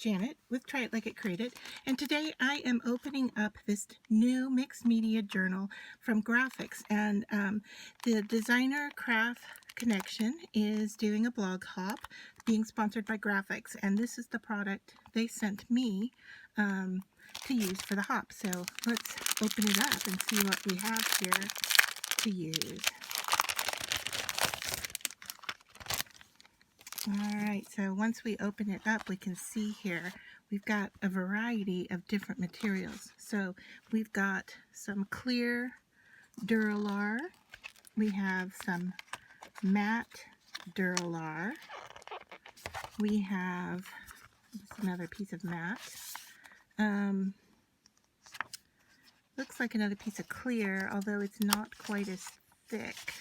Janet with Try It Like It Created, and today I am opening up this new mixed media journal from Grafix, and the Designer Craft Connection is doing a blog hop being sponsored by Grafix, and this is the product they sent me to use for the hop. So let's open it up and see what we have here to use. Alright, so once we open it up, we can see here we've got a variety of different materials. So we've got some clear Dura Lar, we have some matte Dura Lar, we have another piece of matte, looks like another piece of clear, although it's not quite as thick.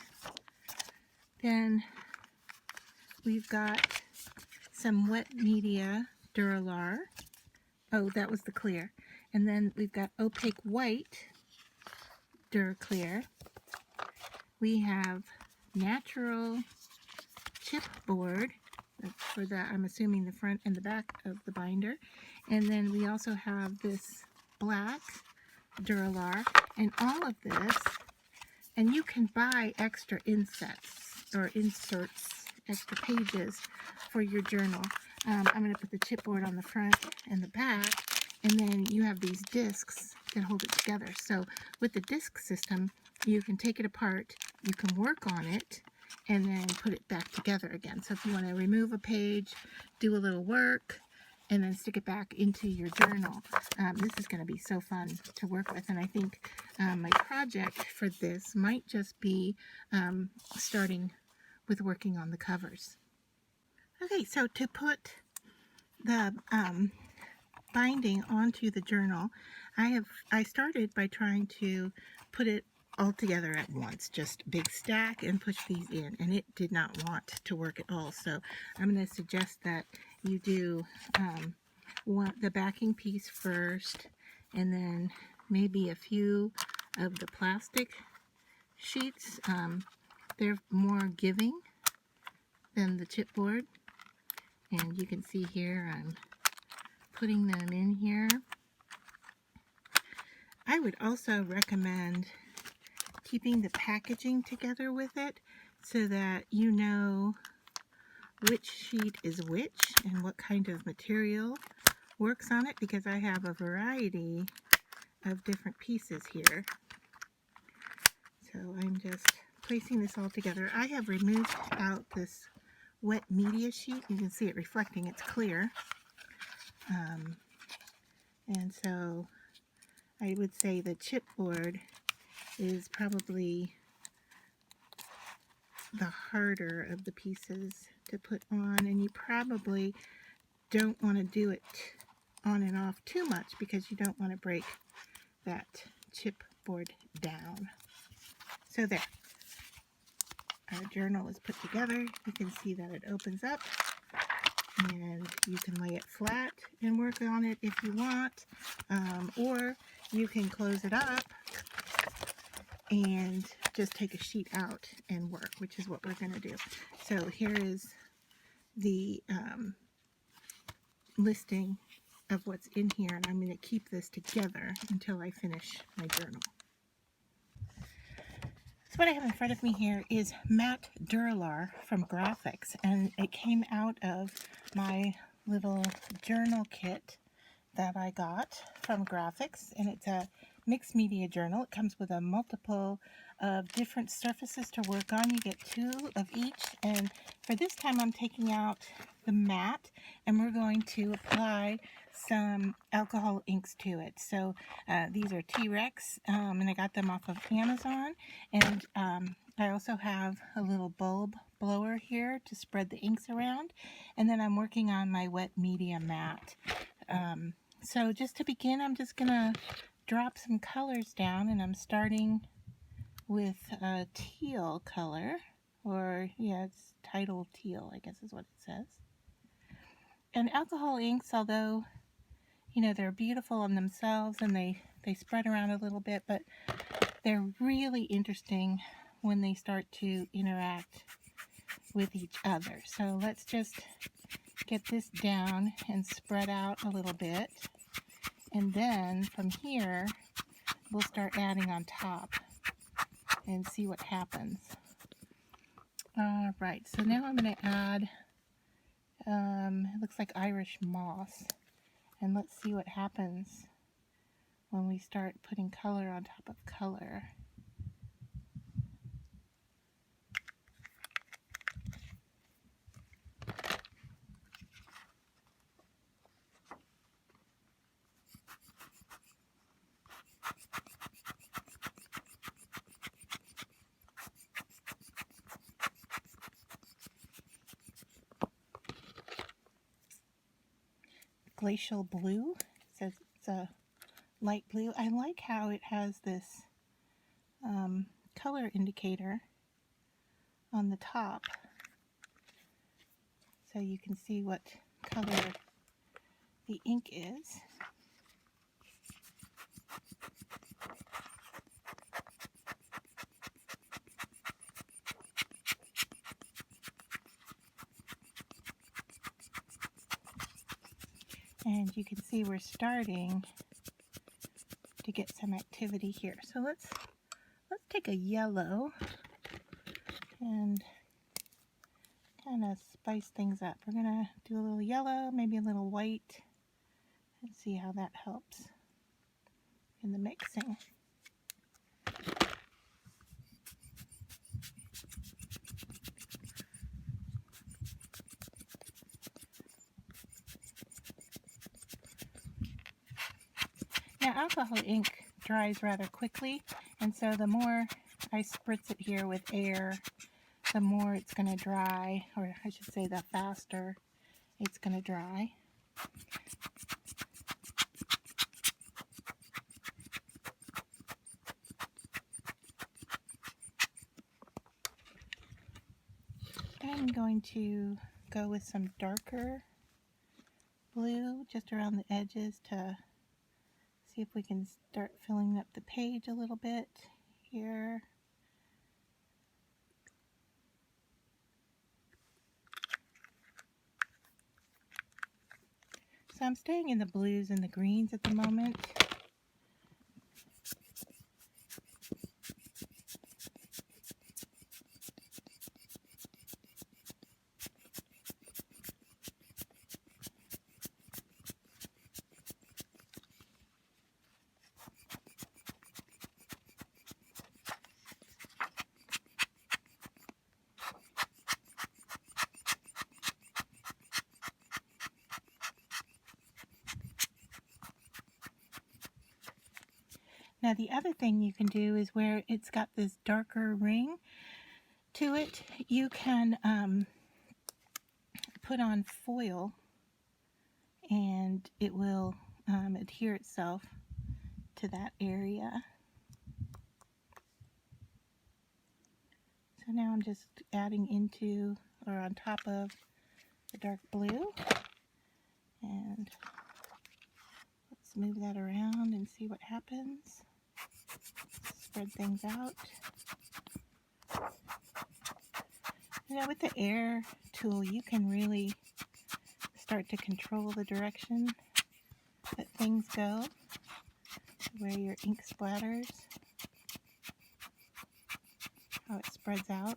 Then we've got some wet media Dura Lar. Oh, that was the clear. And then we've got opaque white Dura Clear. We have natural chipboard. That's for the, I'm assuming, the front and the back of the binder. And then we also have this black Dura Lar. And all of this, and you can buy extra insets or inserts, extra pages for your journal. I'm going to put the chipboard on the front and the back, and then you have these discs that hold it together. So with the disc system, you can take it apart, you can work on it, and then put it back together again. So if you want to remove a page, do a little work, and then stick it back into your journal, this is going to be so fun to work with. And I think my project for this might just be starting with working on the covers. Okay, so to put the binding onto the journal, I started by trying to put it all together at once, just big stack, and push these in, and it did not want to work at all. So I'm going to suggest that you do the backing piece first, and then maybe a few of the plastic sheets. They're more giving than the chipboard, and you can see here I'm putting them in here. I would also recommend keeping the packaging together with it so that you know which sheet is which and what kind of material works on it, because I have a variety of different pieces here. So I'm just placing this all together. I have removed out this wet media sheet. You can see it reflecting, it's clear. And so I would say the chipboard is probably the harder of the pieces to put on, and you probably don't want to do it on and off too much because you don't want to break that chipboard down. So there. Our journal is put together. You can see that it opens up, and you can lay it flat and work on it if you want, or you can close it up and just take a sheet out and work, which is what we're going to do. So here is the listing of what's in here, and I'm going to keep this together until I finish my journal. So what I have in front of me here is matte Dura Lar from Grafix, and it came out of my little journal kit that I got from Grafix, and it's a mixed media journal. It comes with a multiple of different surfaces to work on. You get 2 of each, and for this time I'm taking out the matte, and we're going to apply some alcohol inks to it. So these are T-Rex, and I got them off of Amazon, and I also have a little bulb blower here to spread the inks around, and then I'm working on my wet media matte. So just to begin, I'm just gonna drop some colors down, and I'm starting with a teal color, or yeah, it's tidal teal, I guess is what it says. And alcohol inks, although you know they're beautiful in themselves and they spread around a little bit, but they're really interesting when they start to interact with each other. So let's just get this down and spread out a little bit. And then from here, we'll start adding on top and see what happens. All right, so now I'm going to add, it looks like Irish moss. And let's see what happens when we start putting color on top of color. Glacial blue, it says it's a light blue. I like how it has this color indicator on the top, so you can see what color the ink is. And you can see we're starting to get some activity here. So let's take a yellow and kind of spice things up. We're gonna do a little yellow, maybe a little white, and see how that helps in the mixing. Now, alcohol ink dries rather quickly, and so the more I spritz it here with air, the more it's going to dry, or I should say the faster it's going to dry. I'm going to go with some darker blue just around the edges to see if we can start filling up the page a little bit here. So I'm staying in the blues and the greens at the moment. Now the other thing you can do is where it's got this darker ring to it, you can put on foil and it will adhere itself to that area. So now I'm just adding into or on top of the dark blue, and let's move that around and see what happens. Spread things out. Now with the air tool, you can really start to control the direction that things go, where your ink splatters, how it spreads out.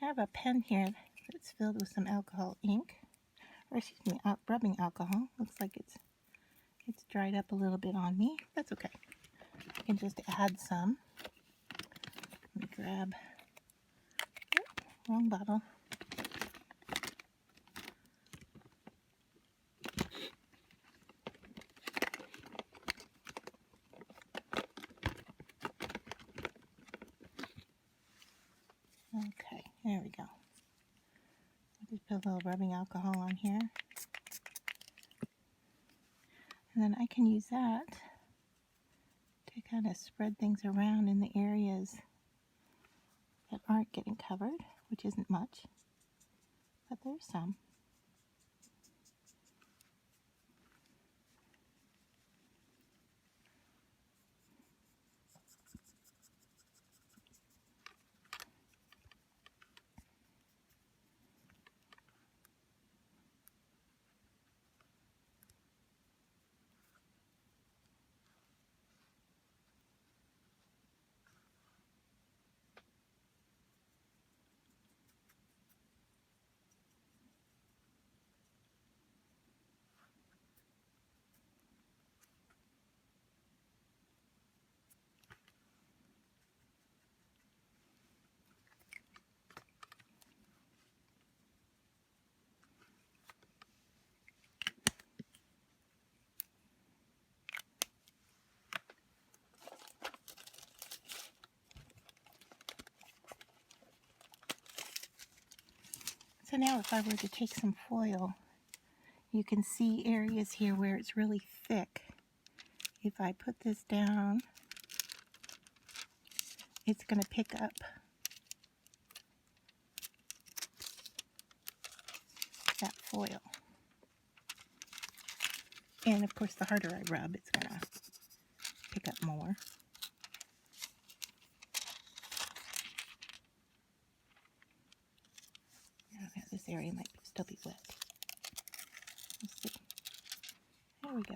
I have a pen here that's filled with some alcohol ink, or excuse me, rubbing alcohol. Looks like it's dried up a little bit on me. That's okay. I can just add some. Let me grab, wrong bottle. Just put a little rubbing alcohol on here. And then I can use that to kind of spread things around in the areas that aren't getting covered, which isn't much, but there's some. So now if I were to take some foil, you can see areas here where it's really thick. If I put this down, it's going to pick up that foil. And of course, the harder I rub, it's going to pick up more. Okay, this area might still be wet. Let's see. There we go.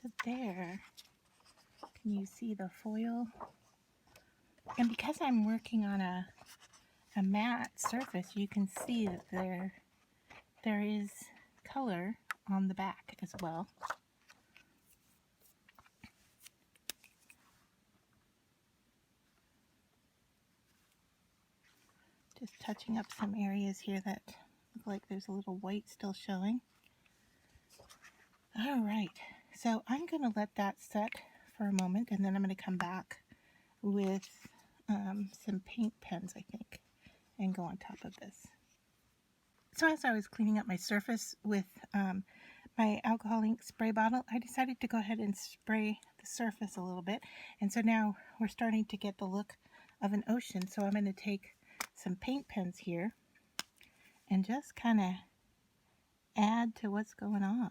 So there, can you see the foil? And because I'm working on a matte surface, you can see that there is color on the back as well. Just touching up some areas here that look like there's a little white still showing. All right, so I'm going to let that set for a moment, and then I'm going to come back with some paint pens, I think, and go on top of this. So as I was cleaning up my surface with my alcohol ink spray bottle, I decided to go ahead and spray the surface a little bit. And so now we're starting to get the look of an ocean. So I'm going to take some paint pens here and just kind of add to what's going on.